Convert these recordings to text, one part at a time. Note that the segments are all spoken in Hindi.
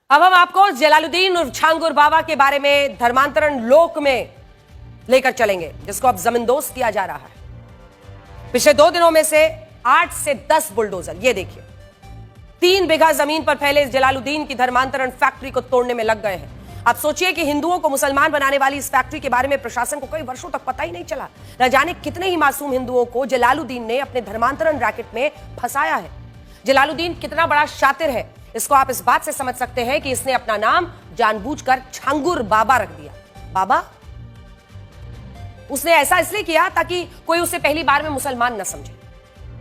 अब हम आपको जलालुद्दीन उर्फ छांगुर बाबा के बारे में धर्मांतरण लोक में लेकर चलेंगे, जिसको अब जमींदोज किया जा रहा है। पिछले 2 दिनों में से 8 से 10 बुलडोजर, ये देखिए 3 बीघा जमीन पर फैले जलालुद्दीन की धर्मांतरण फैक्ट्री को तोड़ने में लग गए हैं। आप सोचिए कि हिंदुओं को मुसलमान बनाने वाली इस फैक्ट्री के बारे में प्रशासन को कई वर्षों तक पता ही नहीं चला। न जाने कितने ही मासूम हिंदुओं को जलालुद्दीन ने अपने धर्मांतरण रैकेट में फंसाया है। जलालुद्दीन कितना बड़ा शातिर है, इसको आप इस बात से समझ सकते हैं कि इसने अपना नाम जानबूझकर छांगुर बाबा रख दिया। बाबा उसने ऐसा इसलिए किया ताकि कोई उसे पहली बार में मुसलमान न समझे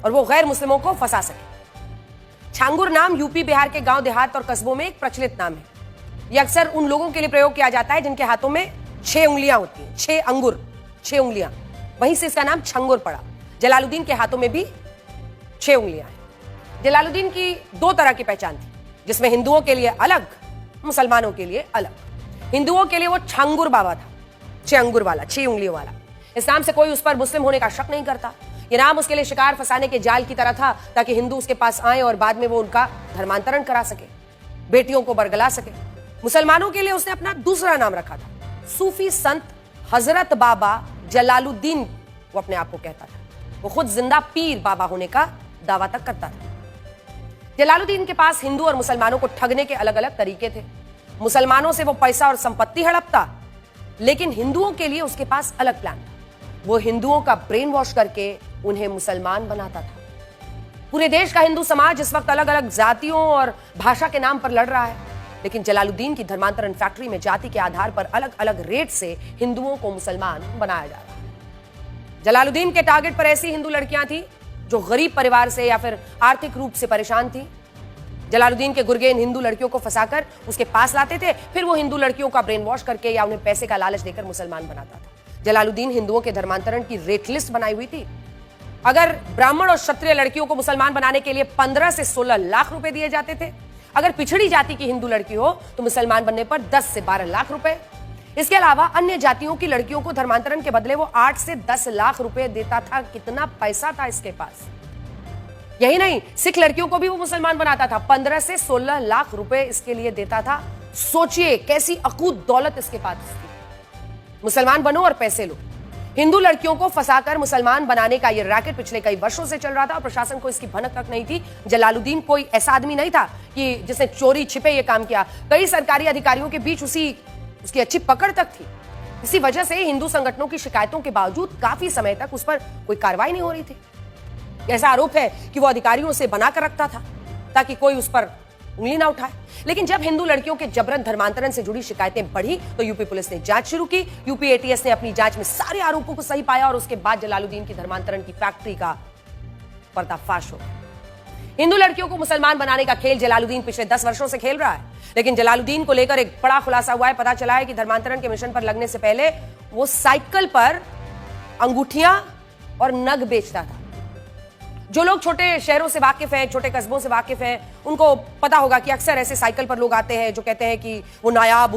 और वो गैर मुस्लिमों को फंसा सके। छांगुर नाम यूपी बिहार के गांव देहात और कस्बों में एक प्रचलित नाम है। यह अक्सर उन लोगों के लिए प्रयोग किया जाता है जिनके हाथों में 6 उंगलियां होती हैं, 6 अंगुर, 6 उंगलियां। वहीं से इसका नाम छंगुर पड़ा। जलालुद्दीन के हाथों में भी 6 उंगलियां हैं। जलालुद्दीन की 2 तरह की पहचान थी, जिसमें हिंदुओं के लिए अलग, मुसलमानों के लिए अलग। हिंदुओं के लिए वो छांगुर बाबा था, 6 अंगुर वाला, 6 उंगलियों वाला। इस नाम से कोई उस पर मुस्लिम होने का शक नहीं करता। यह नाम उसके लिए शिकार फंसाने के जाल की तरह था, ताकि हिंदू उसके पास आए और बाद में वो उनका धर्मांतरण करा सके, बेटियों को बरगला सके। मुसलमानों के लिए उसने अपना दूसरा नाम रखा था, सूफी संत हजरत बाबा जलालुद्दीन वो अपने आप को कहता था। वो खुद जिंदा पीर बाबा होने का दावा तक करता था। जलालुद्दीन के पास हिंदू और मुसलमानों को ठगने के अलग अलग तरीके थे। मुसलमानों से वो पैसा और संपत्ति हड़पता, लेकिन हिंदुओं के लिए उसके पास अलग प्लान था। वो हिंदुओं का ब्रेन वॉश करके उन्हें मुसलमान बनाता था। पूरे देश का हिंदू समाज इस वक्त अलग अलग जातियों और भाषा के नाम पर लड़ रहा है, लेकिन जलालुद्दीन की धर्मांतरण फैक्ट्री में जाति के आधार पर अलग अलग रेट से हिंदुओं को मुसलमान बनाया जा रहा है। जलालुद्दीन के टारगेट पर ऐसी हिंदू लड़कियां थी जो गरीब परिवार से या फिर आर्थिक रूप से परेशान थी। जलालुद्दीन के गुर्गे इन हिंदू लड़कियों को फंसाकर उसके पास लाते थे, फिर वो हिंदू लड़कियों का ब्रेन वॉश करके या उन्हें पैसे का लालच देकर मुसलमान बनाता था। जलालुद्दीन हिंदुओं के धर्मांतरण की रेट लिस्ट बनाई हुई थी। अगर ब्राह्मण और क्षत्रिय लड़कियों को मुसलमान बनाने के लिए 15 से 16 लाख रुपए दिए जाते थे। अगर पिछड़ी जाति की हिंदू लड़की हो तो मुसलमान बनने पर 10 से 12 लाख रुपए। इसके अलावा अन्य जातियों की लड़कियों को धर्मांतरण के बदले वो 8 से 10 लाख रुपए देता था। कितना पैसा था इसके पास। यही नहीं, सिख लड़कियों को भी वो मुसलमान बनाता था। 15 से 16 लाख रुपए इसके लिए देता था। सोचिए कैसी अकूत दौलत इसके पास थी। मुसलमान बनो और पैसे लो। हिंदू लड़कियों को फंसाकर मुसलमान बनाने का यह रैकेट पिछले कई वर्षों से चल रहा था और प्रशासन को इसकी भनक तक नहीं थी। जलालुद्दीन कोई ऐसा आदमी नहीं था कि जिसने चोरी छिपे ये काम किया। कई सरकारी अधिकारियों के बीच उसकी अच्छी पकड़ तक थी। इसी वजह से हिंदू संगठनों की शिकायतों के बावजूद काफी समय तक उस पर कोई कार्रवाई नहीं हो रही थी। ऐसा आरोप है कि वो अधिकारियों से बनाकर रखता था ताकि कोई उस पर उंगली ना उठाए। लेकिन जब हिंदू लड़कियों के जबरन धर्मांतरण से जुड़ी शिकायतें बढ़ी तो यूपी पुलिस ने जांच शुरू की। यूपी एटीएस ने अपनी जांच में सारे आरोपों को सही पाया और उसके बाद जलालुद्दीन की धर्मांतरण की फैक्ट्री का पर्दाफाश हो। हिंदू लड़कियों को मुसलमान बनाने का खेल जलालुद्दीन पिछले 10 वर्षों से खेल रहा है, लेकिन जलालुद्दीन को लेकर एक बड़ा खुलासा हुआ है। पता चला है कि धर्मांतरण के मिशन पर लगने से पहले वो साइकिल पर अंगूठियां और नग बेचता था। जो लोग छोटे शहरों से वाकिफ हैं, छोटे कस्बों से वाकिफ हैं, उनको पता होगा कि अक्सर ऐसे साइकिल पर लोग आते हैं जो कहते हैं कि वो नायाब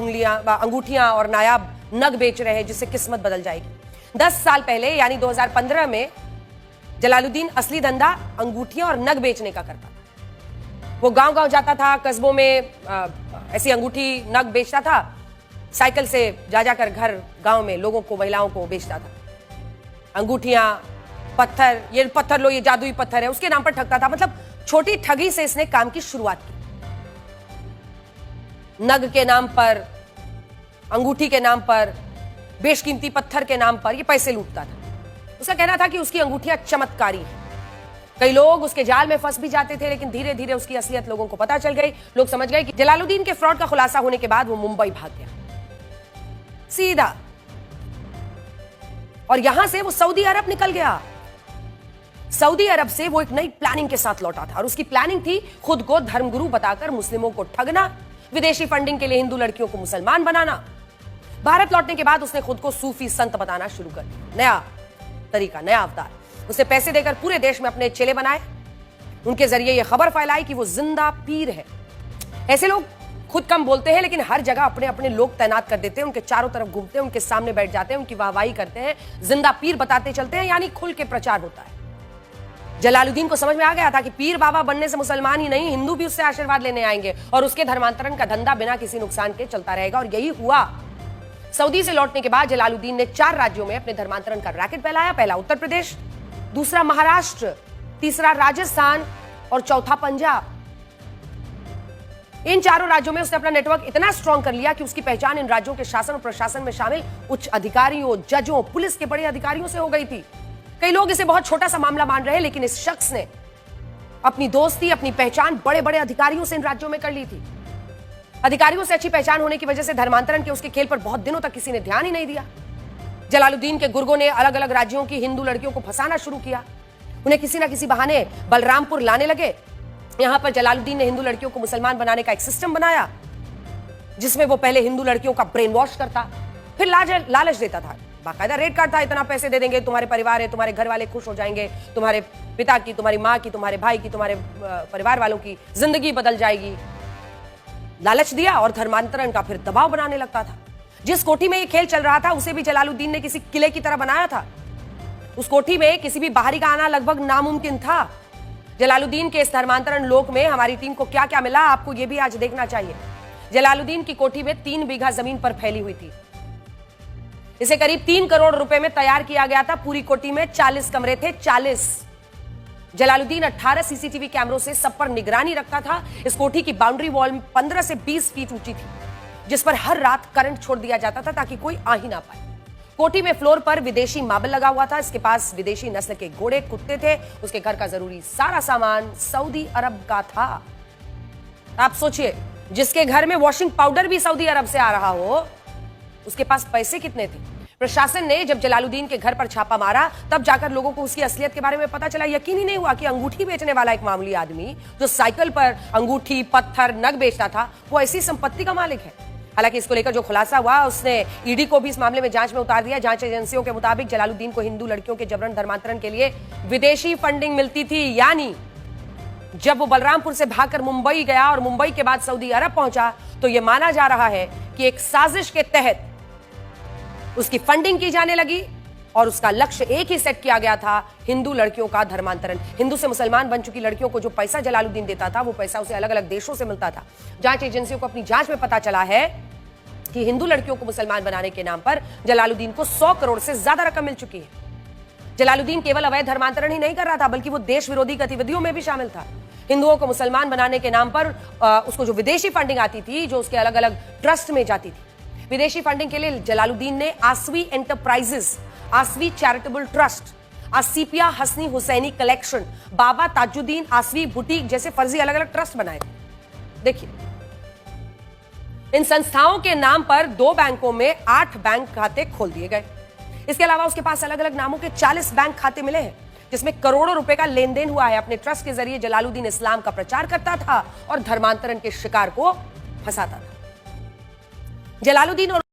अंगूठियां और नायाब नग बेच रहे हैं जिससे किस्मत बदल जाएगी। 10 साल पहले यानी 2015 में जलालुद्दीन असली धंधा अंगूठियां और नग बेचने का करता था। वो गांव-गांव जाता था, कस्बों में ऐसी अंगूठी नग बेचता था। साइकिल से जा जाकर घर गांव में लोगों को, महिलाओं को बेचता था। अंगूठियां, पत्थर, ये पत्थर लो, ये जादुई पत्थर है, उसके नाम पर ठगता था। मतलब छोटी ठगी से इसने काम की शुरुआत की। नग के नाम पर, अंगूठी के नाम पर, बेशकीमती पत्थर के नाम पर ये पैसे लूटता था। उसका कहना था कि उसकी अंगूठियां चमत्कारी हैं। कई लोग उसके जाल में फंस भी जाते थे, लेकिन धीरे धीरे उसकी असलियत लोगों को पता चल गई। लोग समझ गए कि जलालुद्दीन के फ्रॉड का खुलासा होने के बाद वो मुंबई भाग गया सीधा, और यहां से वो सऊदी अरब निकल गया। सऊदी अरब से वो एक नई प्लानिंग के साथ लौटा था और उसकी प्लानिंग थी खुद को धर्मगुरु बताकर मुस्लिमों को ठगना, विदेशी फंडिंग के लिए हिंदू लड़कियों को मुसलमान बनाना। भारत लौटने के बाद उसने खुद को सूफी संत बताना शुरू कर दिया। नया तरीका, नया अवतार। उसे पैसे देकर पूरे देश में अपने चेले बनाए। उनके जरिए यह खबर फैलाई कि वो जिंदा पीर है। ऐसे लोग खुद कम बोलते हैं, लेकिन हर जगह अपने अपने लोग तैनात कर देते हैं, उनके चारों तरफ घूमते हैं, उनके सामने बैठ जाते हैं, उनकी वाहवाही करते हैं, जिंदा पीर बताते चलते हैं, यानी खुल के प्रचार होता है। जलालुद्दीन को समझ में आ गया था कि पीर बाबा बनने से मुसलमान ही नहीं, हिंदू भी उससे आशीर्वाद लेने आएंगे और उसके धर्मांतरण का धंधा बिना किसी नुकसान के चलता रहेगा, और यही हुआ। सऊदी से लौटने के बाद जलालुद्दीन ने 4 राज्यों में अपने धर्मांतरण का रैकेट फैलाया। पहला उत्तर प्रदेश, दूसरा महाराष्ट्र, तीसरा राजस्थान और चौथा पंजाब। इन चारों राज्यों में उसने अपना नेटवर्क इतना स्ट्रांग कर लिया कि उसकी पहचान इन राज्यों के शासन और प्रशासन में शामिल उच्च अधिकारियों, जजों, पुलिस के बड़े अधिकारियों से हो गई थी। कई लोग इसे बहुत छोटा सा मामला मान रहे हैं, लेकिन इस शख्स ने अपनी दोस्ती, अपनी पहचान बड़े बड़े अधिकारियों से इन राज्यों में कर ली थी। अधिकारियों से अच्छी पहचान होने की वजह से धर्मांतरण के उसके खेल पर बहुत दिनों तक किसी ने ध्यान ही नहीं दिया। जलालुद्दीन के गुर्गों ने अलग अलग राज्यों की हिंदू लड़कियों को फंसाना शुरू किया। उन्हें किसी ना किसी बहाने बलरामपुर लाने लगे। यहां पर जलालुद्दीन ने हिंदू लड़कियों को मुसलमान बनाने का एक सिस्टम बनाया, जिसमें वो पहले हिंदू लड़कियों का ब्रेन वॉश करता, फिर लालच देता था। बाकायदा रेट कार्ड था, इतना पैसे दे देंगे, तुम्हारे परिवार है, तुम्हारे घर वाले खुश हो जाएंगे, तुम्हारे पिता की, तुम्हारी माँ की, तुम्हारे भाई की, तुम्हारे परिवार वालों की जिंदगी बदल जाएगी। लालच दिया और धर्मांतरण का फिर दबाव बनाने लगता था। जिस कोठी में ये खेल चल रहा था उसे भी जलालुद्दीन ने किसी किले की तरह बनाया था। उस कोठी में किसी भी बाहरी का आना लगभग नामुमकिन था। जलालुद्दीन के इस धर्मांतरण लोक में हमारी टीम को क्या क्या मिला, आपको यह भी आज देखना चाहिए। जलालुद्दीन की कोठी में 3 बीघा जमीन पर फैली हुई थी। इसे करीब 3 करोड़ रुपए में तैयार किया गया था। पूरी कोठी में 40 कमरे थे, 40। जलालुद्दीन 18 सीसीटीवी कैमरों से सब पर निगरानी रखता था। इस कोठी की बाउंड्री वॉल 15 से 20 फीट ऊंची थी, जिस पर हर रात करंट छोड़ दिया जाता था ताकि कोई आ ही ना पाए। कोठी में फ्लोर पर विदेशी मार्बल लगा हुआ था। इसके पास विदेशी नस्ल के घोड़े, कुत्ते थे। उसके घर का जरूरी सारा सामान सऊदी अरब का था। आप सोचिए, जिसके घर में वॉशिंग पाउडर भी सऊदी अरब से आ रहा हो, उसके पास पैसे कितने थे। प्रशासन ने जब जलालुद्दीन के घर पर छापा मारा, तब जाकर लोगों को उसकी असलियत के बारे में पता चला। यकीन ही नहीं हुआ कि अंगूठी बेचने वाला एक मामूली आदमी जो साइकिल पर अंगूठी, पत्थर, नग बेचता था, वो ऐसी संपत्ति का मालिक है। हालांकि इसको लेकर जो खुलासा हुआ, उसने ईडी को भी इस मामले में जांच में उतार दिया। जांच एजेंसियों के मुताबिक जलालुद्दीन को हिंदू लड़कियों के जबरन धर्मांतरण के लिए विदेशी फंडिंग मिलती थी। यानी जब वो बलरामपुर से भागकर मुंबई गया और मुंबई के बाद सऊदी अरब पहुंचा, तो यह माना जा रहा है कि एक साजिश के तहत उसकी फंडिंग की जाने लगी और उसका लक्ष्य एक ही सेट किया गया था, हिंदू लड़कियों का धर्मांतरण। हिंदू से मुसलमान बन चुकी लड़कियों को जो पैसा जलालुद्दीन देता था, वो पैसा उसे अलग अलग देशों से मिलता था। जांच एजेंसियों को अपनी जांच में पता चला है कि हिंदू लड़कियों को मुसलमान बनाने के नाम पर जलालुद्दीन को 100 करोड़ से ज्यादा रकम मिल चुकी है। जलालुद्दीन केवल अवैध धर्मांतरण ही नहीं कर रहा था, बल्कि वो देश विरोधी गतिविधियों में भी शामिल था। हिंदुओं को मुसलमान बनाने के नाम पर उसको जो विदेशी फंडिंग आती थी, जो उसके अलग अलग ट्रस्ट में जाती थी, विदेशी फंडिंग के लिए जलालुद्दीन ने Aasvi enterprises, Aasvi charitable trust, Asifiya Hasni Husaini collection, Baba Tajuddin Aasvi boutique जैसे फर्जी अलग अलग ट्रस्ट बनाए। देखिए, इन संस्थाओं के नाम पर 2 बैंकों में 8 बैंक खाते खोल दिए गए। इसके अलावा उसके पास अलग अलग नामों के 40 बैंक खाते मिले हैं, जिसमें करोड़ों रुपए का लेन देन हुआ है। अपने ट्रस्ट के जरिए जलालुद्दीन इस्लाम का प्रचार करता था और धर्मांतरण के शिकार को फंसाता था। जलालुद्दीन और